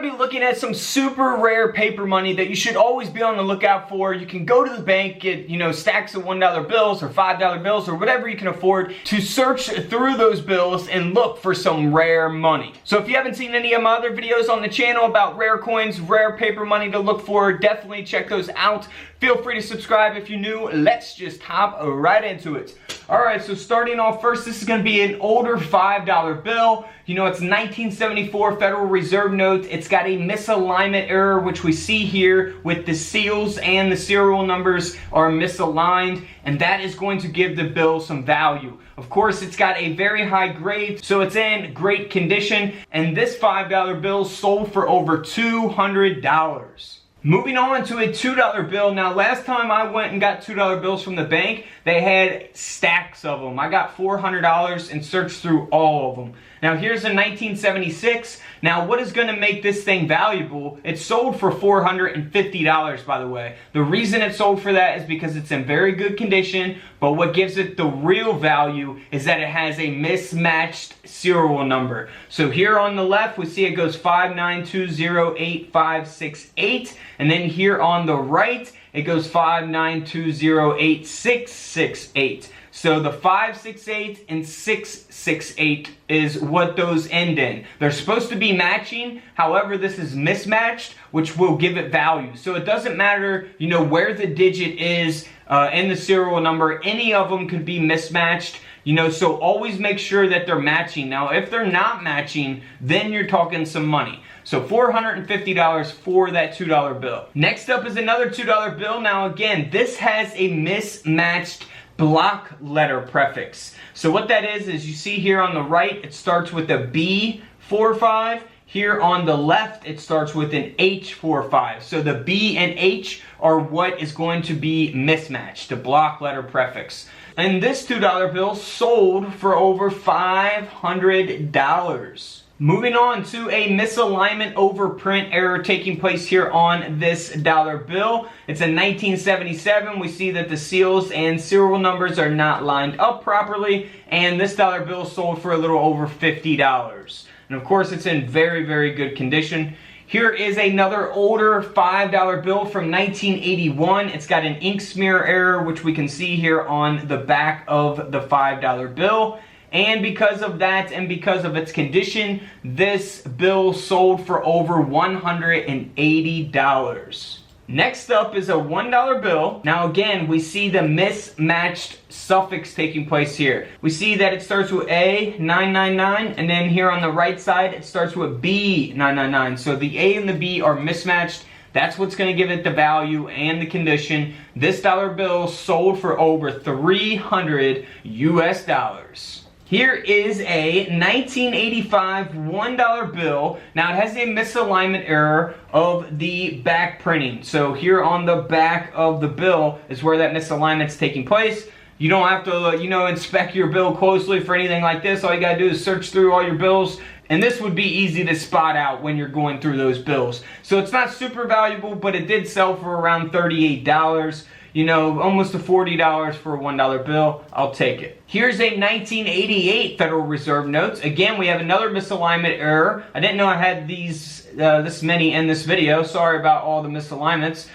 going to be looking at some super rare paper money that you should always be on the lookout for. You can go to the bank, get, stacks of $1 bills or $5 bills or whatever you can afford to search through those bills and look for some rare money. So if you haven't seen any of my other videos on the channel about rare coins, rare paper money to look for, definitely check those out. Feel free to subscribe if you're new. Let's just hop right into it. Alright, so starting off first, this is going to be an older $5 bill. It's 1974 Federal Reserve note. It's got a misalignment error, which we see here with the seals and the serial numbers are misaligned, and that is going to give the bill some value. Of course, it's got a very high grade, so it's in great condition, and this $5 bill sold for over $200. Moving on to a $2 bill. Now, last time I went and got $2 bills from the bank, they had stacks of them. I got $400 and searched through all of them. Now, here's a 1976. Now, what is going to make this thing valuable? It sold for $450, by the way. The reason it sold for that is because it's in very good condition, but what gives it the real value is that it has a mismatched serial number. So here on the left, we see it goes 592085568, and then here on the right, it goes 592086668. So the 568 and 668 is what those end in. They're supposed to be matching, however this is mismatched, which will give it value. So it doesn't matter, where the digit is in the serial number, any of them could be mismatched. So always make sure that they're matching. Now, if they're not matching, then you're talking some money. So $450 for that $2 bill. Next up is another $2 bill. Now again, this has a mismatched block letter prefix. So what that is you see here on the right, it starts with a B45. Here on the left, it starts with an H45. So the B and H are what is going to be mismatched, the block letter prefix. And this $2 bill sold for over $500. Moving on to a misalignment overprint error taking place here on this dollar bill. It's a 1977. We see that the seals and serial numbers are not lined up properly, and this dollar bill sold for a little over $50. And of course, it's in very, very good condition. Here is another older $5 bill from 1981. It's got an ink smear error, which we can see here on the back of the $5 bill. And because of that and because of its condition, this bill sold for over $180. Next up is a $1 bill. Now again, we see the mismatched suffix taking place here. We see that it starts with A999, and then here on the right side, it starts with B999. So the A and the B are mismatched. That's what's going to give it the value and the condition. This dollar bill sold for over $300 US. Here is a 1985 $1 bill. Now it has a misalignment error of the back printing. So here on the back of the bill is where that misalignment is taking place. You don't have to, inspect your bill closely for anything like this. All you gotta do is search through all your bills, and this would be easy to spot out when you're going through those bills. So it's not super valuable, but it did sell for around $38. Almost to $40 for a $1 bill. I'll take it. Here's a 1988 Federal Reserve notes. Again, we have another misalignment error. I didn't know I had these this many in this video. Sorry about all the misalignments.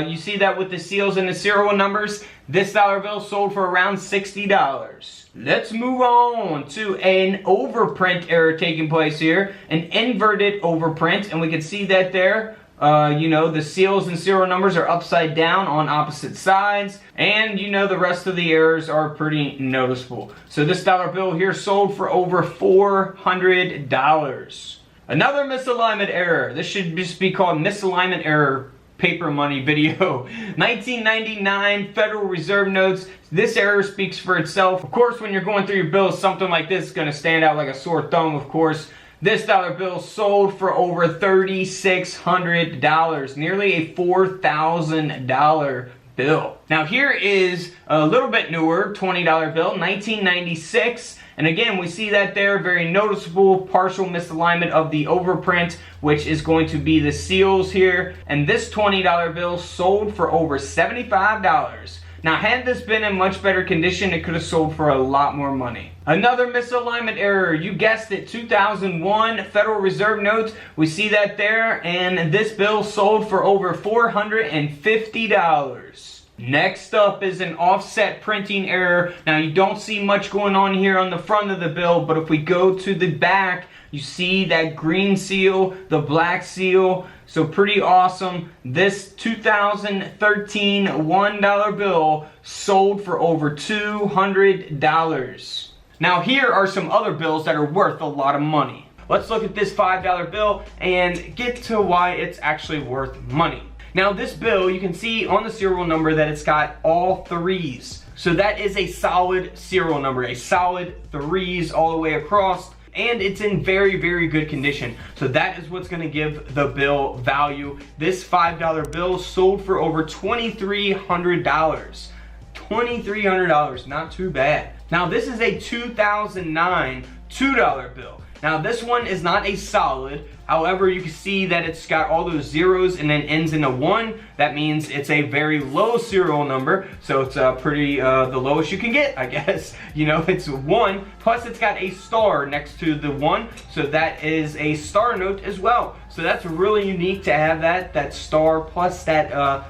You see that with the seals and the serial numbers. This dollar bill sold for around $60. Let's move on to an overprint error taking place here. An inverted overprint, and we can see that there. The seals and serial numbers are upside down on opposite sides, and the rest of the errors are pretty noticeable. So this dollar bill here sold for over $400. Another misalignment error. This should just be called misalignment error paper money video. 1999 Federal Reserve notes. This error speaks for itself. Of course, when you're going through your bills, something like this is going to stand out like a sore thumb, of course. This dollar bill sold for over $3,600, nearly a $4,000 bill. Now here is a little bit newer $20 bill, 1996. And again, we see that there, very noticeable partial misalignment of the overprint, which is going to be the seals here. And this $20 bill sold for over $75. Now, had this been in much better condition, it could have sold for a lot more money. Another misalignment error, you guessed it, 2001 Federal Reserve notes. We see that there, and this bill sold for over $450. Next up is an offset printing error. Now, you don't see much going on here on the front of the bill, but if we go to the back, you see that green seal, the black seal. So pretty awesome. This 2013 $1 bill sold for over $200. Now, here are some other bills that are worth a lot of money. Let's look at this $5 bill and get to why it's actually worth money. Now, this bill, you can see on the serial number that it's got all threes. So that is a solid serial number, a solid threes all the way across. And it's in very, very good condition. So that is what's going to give the bill value. This $5 bill sold for over $2,300. $2,300, not too bad. Now, this is a 2009 $2 bill. Now, this one is not a solid. However, you can see that it's got all those zeros and then ends in a 1. That means it's a very low serial number. So it's pretty, the lowest you can get, I guess. You know, it's 1. Plus, it's got a star next to the 1. So that is a star note as well. So that's really unique to have that star plus that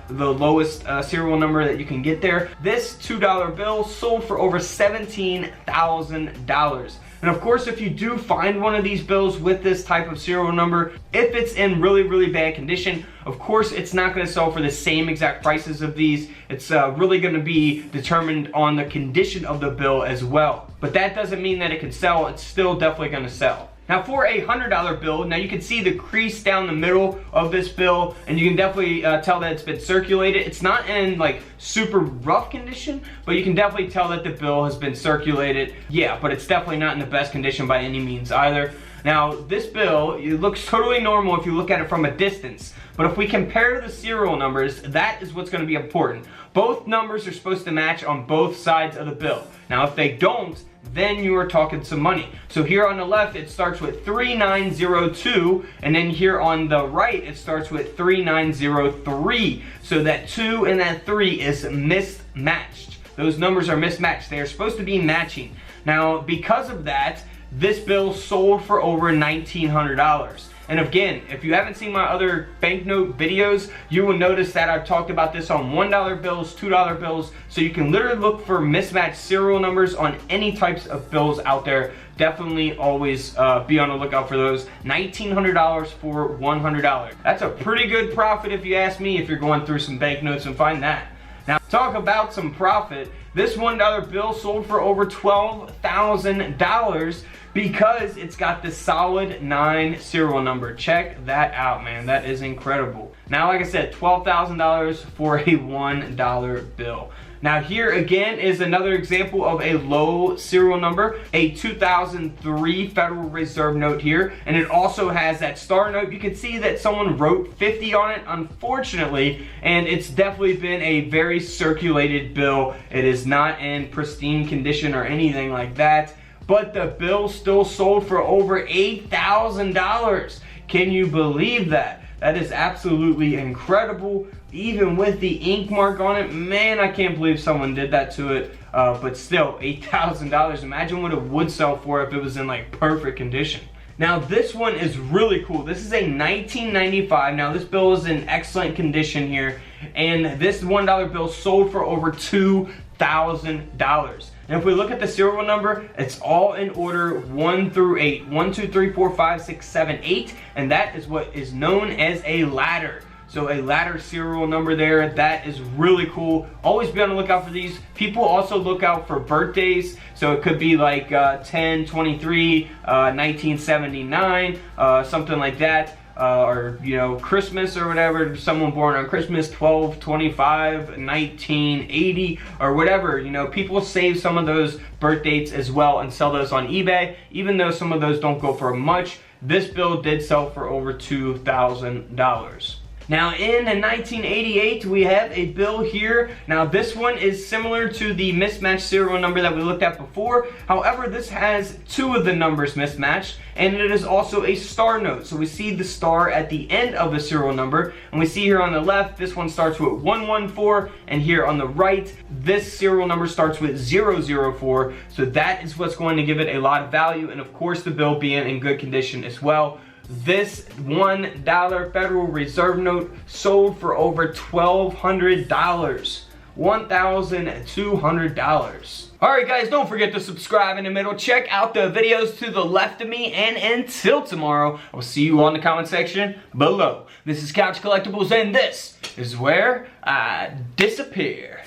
the lowest serial number that you can get there. This $2 bill sold for over $17,000. And of course, if you do find one of these bills with this type of serial number, if it's in really, really bad condition, of course, it's not going to sell for the same exact prices of these. It's really going to be determined on the condition of the bill as well. But that doesn't mean that it can sell. It's still definitely going to sell. Now, for a $100 bill, now you can see the crease down the middle of this bill, and you can definitely tell that it's been circulated. It's not in like super rough condition, but you can definitely tell that the bill has been circulated. Yeah, but it's definitely not in the best condition by any means either. Now, this bill, it looks totally normal if you look at it from a distance. But if we compare the serial numbers, that is what's going to be important. Both numbers are supposed to match on both sides of the bill. Now, if they don't, then you are talking some money. So here on the left, it starts with 3902, and then here on the right, it starts with 3903. So that 2 and that 3 is mismatched. Those numbers are mismatched. They are supposed to be matching. Now, because of that, this bill sold for over $1,900. And again, if you haven't seen my other banknote videos, you will notice that I've talked about this on $1 bills, $2 bills, so you can literally look for mismatched serial numbers on any types of bills out there. Definitely always be on the lookout for those. $1,900 for $100. That's a pretty good profit if you ask me, if you're going through some banknotes and find that. Now, talk about some profit. This $1 bill sold for over $12,000 because it's got the solid 9 serial number. Check that out, man. That is incredible. Now, like I said, $12,000 for a $1 bill. Now, here again is another example of a low serial number, a 2003 Federal Reserve note here, and it also has that star note. You can see that someone wrote 50 on it, unfortunately, and it's definitely been a very circulated bill. It is not in pristine condition or anything like that, but the bill still sold for over $8,000. Can you believe that? That is absolutely incredible. Even with the ink mark on it, man, I can't believe someone did that to it. But still, $8,000. Imagine what it would sell for if it was in like perfect condition. Now, this one is really cool. This is a 1995. Now, this bill is in excellent condition here. And this $1 bill sold for over $2,000. And if we look at the serial number, it's all in order 1 through 8. 1, 2, 3, 4, 5, 6, 7, 8. And that is what is known as a ladder. So a ladder serial number there. That is really cool. Always be on the lookout for these. People also look out for birthdays. So it could be like 10/23, 1979, something like that. Or, you know, Christmas or whatever, someone born on Christmas, 12/25, 1980, or whatever. You know, people save some of those birth dates as well and sell those on eBay. Even though some of those don't go for much, this bill did sell for over $2,000. Now in 1988, we have a bill here. Now this one is similar to the mismatched serial number that we looked at before. However, this has two of the numbers mismatched, and it is also a star note. So we see the star at the end of the serial number, and we see here on the left, this one starts with 114, and here on the right, this serial number starts with 004. So that is what's going to give it a lot of value, and of course the bill being in good condition as well. This $1 Federal Reserve note sold for over $1,200. $1,200. Alright guys, don't forget to subscribe in the middle. Check out the videos to the left of me, and until tomorrow, I'll see you on the comment section below. This is Couch Collectibles, and this is where I disappear.